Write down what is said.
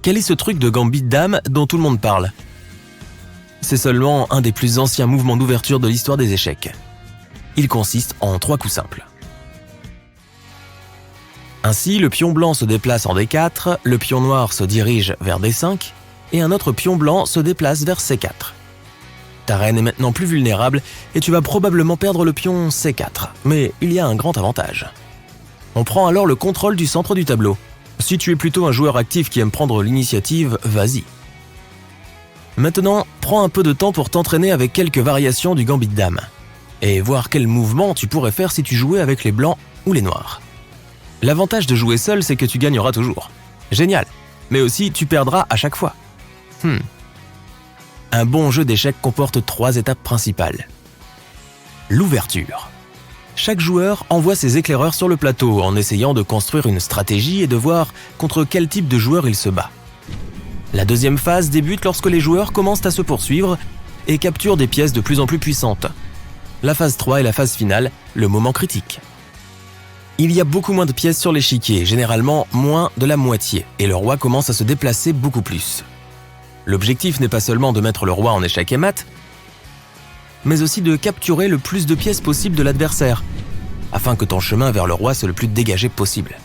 Quel est ce truc de gambit dame dont tout le monde parle? C'est seulement un des plus anciens mouvements d'ouverture de l'histoire des échecs. Il consiste en 3 coups simples. Ainsi, le pion blanc se déplace en D4, le pion noir se dirige vers D5 et un autre pion blanc se déplace vers C4. Ta reine est maintenant plus vulnérable et tu vas probablement perdre le pion C4, mais il y a un grand avantage. On prend alors le contrôle du centre du tableau. Si tu es plutôt un joueur actif qui aime prendre l'initiative, vas-y. Maintenant, prends un peu de temps pour t'entraîner avec quelques variations du gambit dame et voir quel mouvement tu pourrais faire si tu jouais avec les blancs ou les noirs. L'avantage de jouer seul, c'est que tu gagneras toujours. Génial, mais aussi tu perdras à chaque fois. Un bon jeu d'échecs comporte 3 étapes principales. L'ouverture. Chaque joueur envoie ses éclaireurs sur le plateau en essayant de construire une stratégie et de voir contre quel type de joueur il se bat. La deuxième phase débute lorsque les joueurs commencent à se poursuivre et capturent des pièces de plus en plus puissantes. La phase 3 est la phase finale, le moment critique. Il y a beaucoup moins de pièces sur l'échiquier, généralement moins de la moitié, et le roi commence à se déplacer beaucoup plus. L'objectif n'est pas seulement de mettre le roi en échec et mat, mais aussi de capturer le plus de pièces possible de l'adversaire, afin que ton chemin vers le roi soit le plus dégagé possible.